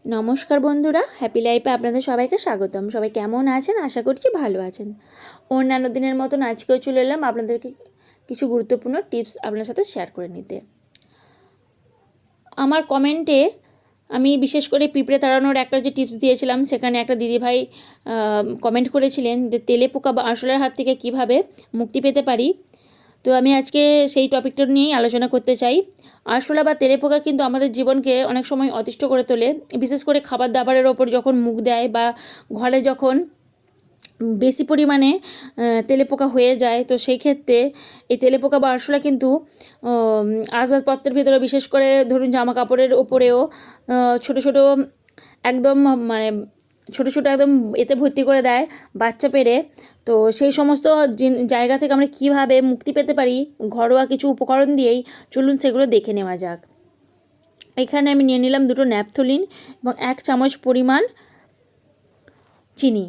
নমস্কার বন্ধুরা, হ্যাপি লাইফে আপনাদের সবাইকে স্বাগতম। সবাই কেমন আছেন? আশা করছি ভালো আছেন। অন্যান্য দিনের মতন আজকেও চলে এলাম আপনাদেরকে কিছু গুরুত্বপূর্ণ টিপস আপনার সাথে শেয়ার করে নিতে। আমার কমেন্টে আমি বিশেষ করে পিঁপড়ে তাড়ানোর একটা যে টিপস দিয়েছিলাম, সেখানে একটা দিদিভাই কমেন্ট করেছিলেন যে তেলে পোকা বা আরশোলার হাত থেকে কীভাবে মুক্তি পেতে পারি। তো আমি আজকে সেই টপিকটা নিয়েই আলোচনা করতে চাই। আরশোলা বা তেলেপোকা কিন্তু আমাদের জীবনকে অনেক সময় অতিষ্ঠ করে তোলে, বিশেষ করে খাবার দাবারের ওপর যখন মুখ দেয় বা ঘরে যখন বেশি পরিমাণে তেলেপোকা হয়ে যায়। তো সেই ক্ষেত্রে এই তেলেপোকা বা আরশোলা কিন্তু আসবাবপত্রের ভিতরে, বিশেষ করে ধরুন জামা কাপড়ের ওপরেও ছোটো ছোটো একদম মানে ছোটো ছোটো একদম এতে ভর্তি করে দেয় বাচ্চা পেরে। তো সেই সমস্ত জায়গা থেকে আমরা কীভাবে মুক্তি পেতে পারি ঘরোয়া কিছু উপকরণ দিয়েই চলুন সেগুলো দেখে নেওয়া যাক। এখানে আমি নিয়ে নিলাম 2টো ন্যাপথলিন এবং 1 চামচ পরিমাণ চিনি।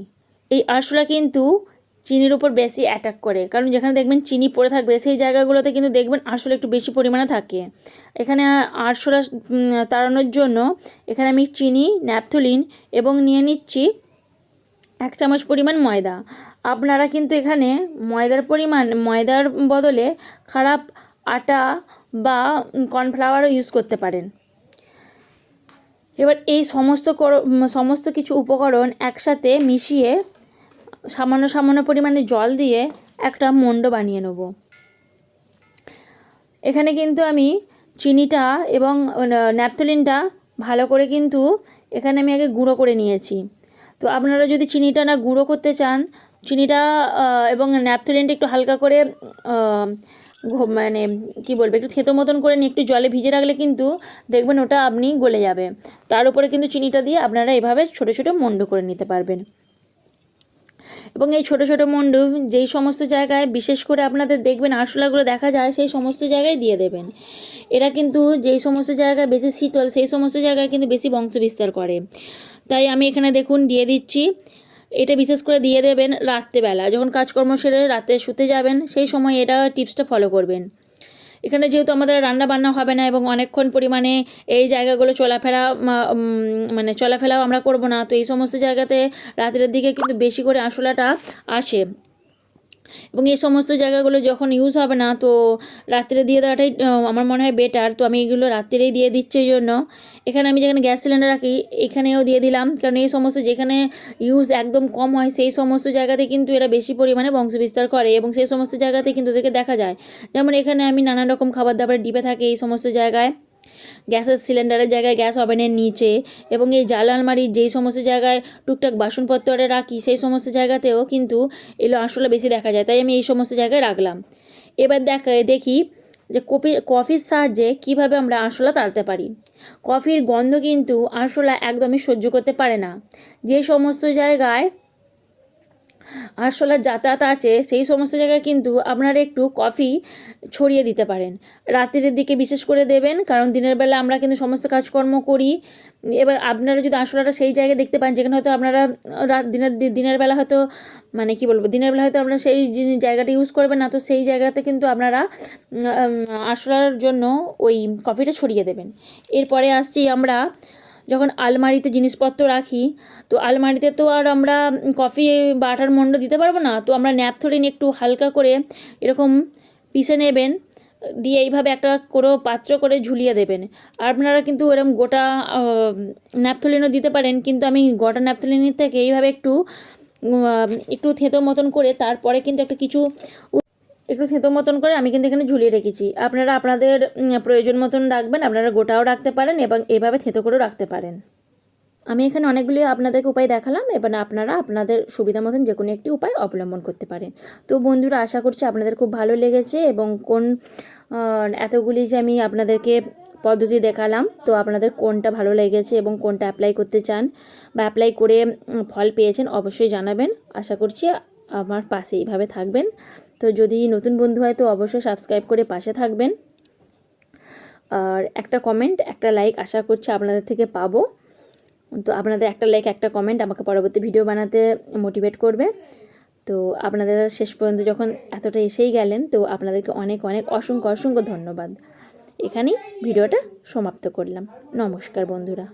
এই আরশোলা কিন্তু চিনির উপর বেশি অ্যাটাক করে, কারণ যেখানে দেখবেন চিনি পড়ে থাকবে সেই জায়গাগুলোতে কিন্তু দেখবেন আরশোলা একটু বেশি পরিমাণে থাকে। এখানে আরশোলা তাড়ানোর জন্য এখানে আমি চিনি, ন্যাপথলিন এবং নিয়ে নিচ্ছি 1 চামচ পরিমাণ ময়দা। আপনারা কিন্তু এখানে ময়দার বদলে খারাপ আটা বা কর্নফ্লাওয়ারও ইউজ করতে পারেন। এবার এই সমস্ত কিছু উপকরণ একসাথে মিশিয়ে সামান্য পরিমাণে জল দিয়ে একটা মণ্ড বানিয়ে নেব। এখানে কিন্তু আমি চিনিটা এবং ন্যাপথলিনটা ভালো করে কিন্তু এখানে আমি আগে গুঁড়ো করে নিয়েছি। তো আপনারা যদি চিনিটা না গুঁড়ো করতে চান, চিনিটা এবং ন্যাপথলিনটা একটু হালকা করে মানে কী বলবো, একটু থেঁতো মতন করে নিয়ে একটু জলে ভিজে রাখলে কিন্তু দেখবেন ওটা আপনি গলে যাবে। তার উপরে কিন্তু চিনিটা দিয়ে আপনারা এভাবে ছোটো ছোটো মণ্ড করে নিতে পারবেন। এবং এই ছোটো ছোটো মণ্ড যেই সমস্ত জায়গায় বিশেষ করে আপনাদের দেখবেন আরশোলাগুলো দেখা যায়, সেই সমস্ত জায়গায় দিয়ে দেবেন। এরা কিন্তু যেই সমস্ত জায়গায় বেশি শীতল, সেই সমস্ত জায়গায় কিন্তু বেশি বংশ বিস্তার করে। তাই আমি এখানে দেখুন দিয়ে দিচ্ছি। এটা বিশেষ করে দিয়ে দেবেন রাত্রেবেলা, যখন কাজকর্ম সেরে রাতে শুতে যাবেন, সেই সময় এটা টিপসটা ফলো করবেন। এখানে যেহেতু আমাদের রান্না বান্না হবে না এবং অনেকক্ষণ পরিমাণে এই জায়গাগুলো চলাফেরাও আমরা করব না, তো এই সমস্ত জায়গাতে রাতের দিকে কিন্তু বেশি করে আরশোলাটা আসে এবং এই সমস্ত জায়গাগুলো যখন ইউজ হবে না, তো রাত্রে দিয়ে দেওয়াটাই আমার মনে হয় বেটার। তো আমি এগুলো রাত্রেই দিয়ে দিচ্ছি। এই জন্য এখানে আমি যেখানে গ্যাস সিলিন্ডার রাখি এখানেও দিয়ে দিলাম, কারণ এই সমস্ত যেখানে ইউজ একদম কম হয় সেই সমস্ত জায়গাতে কিন্তু এরা বেশি পরিমাণে বংশবিস্তার করে এবং সেই সমস্ত জায়গাতে কিন্তু ওদেরকে দেখা যায়। যেমন এখানে আমি নানান রকম খাবার দাবারের ডিবে থাকে এই সমস্ত জায়গায়, গ্যাসের সিলিন্ডারের জায়গায়, গ্যাস ওভেনের নিচে এবং এই জাল আলমারির যেই সমস্ত জায়গায় টুকটাক বাসনপত্রে রাখি সেই সমস্ত জায়গাতেও কিন্তু এগুলো আরশোলা বেশি দেখা যায়। তাই আমি এই সমস্ত জায়গায় রাখলাম। এবার দেখি যে কফির সাহায্যে কিভাবে আমরা আরশোলা তাড়াতে পারি। কফির গন্ধ কিন্তু আরশোলা একদমই সহ্য করতে পারে না। যে সমস্ত জায়গায় আরশোলার যাতায়াত আছে সেই সমস্ত জায়গায় কিন্তু আপনারা একটু কফি ছড়িয়ে দিতে পারেন। রাত্রির দিকে বিশেষ করে দেবেন, কারণ দিনের বেলা আমরা কিন্তু সমস্ত কাজকর্ম করি। এবার আপনারা যদি আরশোলাটা সেই জায়গায় দেখতে পান যেখানে হয়তো আপনারা দিনের বেলা হয়তো দিনের বেলা হয়তো আপনারা সেই জায়গাটা ইউজ করবেন না, তো সেই জায়গাতে কিন্তু আপনারা আরশোলার জন্য ওই কফিটা ছড়িয়ে দেবেন। এরপরে আসছি আমরা যখন আলমারিতে জিনিসপত্র রাখি, তো আলমারিতে তো আর আমরা কফি বা আটার মণ্ড দিতে পারবো না, তো আমরা ন্যাপথলিন একটু হালকা করে এরকম পিষে নেবেন, দিয়ে এইভাবে একটা কোনো পাত্র করে ঝুলিয়ে দেবেন। আর আপনারা কিন্তু এরকম গোটা ন্যাপথলিনও দিতে পারেন, কিন্তু আমি গোটা ন্যাপথলিনের থেকে এইভাবে একটু থেঁতো মতন করে তারপরে কিন্তু একটু থেঁতো মতন করে আমি কিন্তু এখানে ঝুলিয়ে রেখেছি। আপনারা আপনাদের প্রয়োজন মতন রাখবেন, আপনারা গোটাও রাখতে পারেন এবং এভাবে থেঁতো করেও রাখতে পারেন। আমি এখানে অনেকগুলি আপনাদেরকে উপায় দেখালাম, এবার আপনারা আপনাদের সুবিধা মতন যে কোনো একটি উপায় অবলম্বন করতে পারেন। তো বন্ধুরা, আশা করছি আপনাদের খুব ভালো লেগেছে এবং এতগুলি যে আমি আপনাদেরকে পদ্ধতি দেখালাম, তো আপনাদের কোনটা ভালো লেগেছে এবং কোনটা অ্যাপ্লাই করতে চান বা অ্যাপ্লাই করে ফল পেয়েছেন অবশ্যই জানাবেন। আশা করছি আমার পাশে এইভাবে থাকবেন। তো যদি নতুন বন্ধু হয় তো অবশ্যই সাবস্ক্রাইব করে পাশে থাকবেন। আর একটা কমেন্ট, একটা লাইক আশা করছি আপনাদের থেকে পাবো। তো আপনাদের একটা লাইক, একটা কমেন্ট আমাকে পরবর্তী ভিডিও বানাতে মোটিভেট করবে। তো আপনাদের শেষ পর্যন্ত যখন এতটা এসেই গেলেন, তো আপনাদেরকে অনেক অনেক অসংখ্য ধন্যবাদ। এখানেই ভিডিওটা সমাপ্ত করলাম। নমস্কার বন্ধুরা।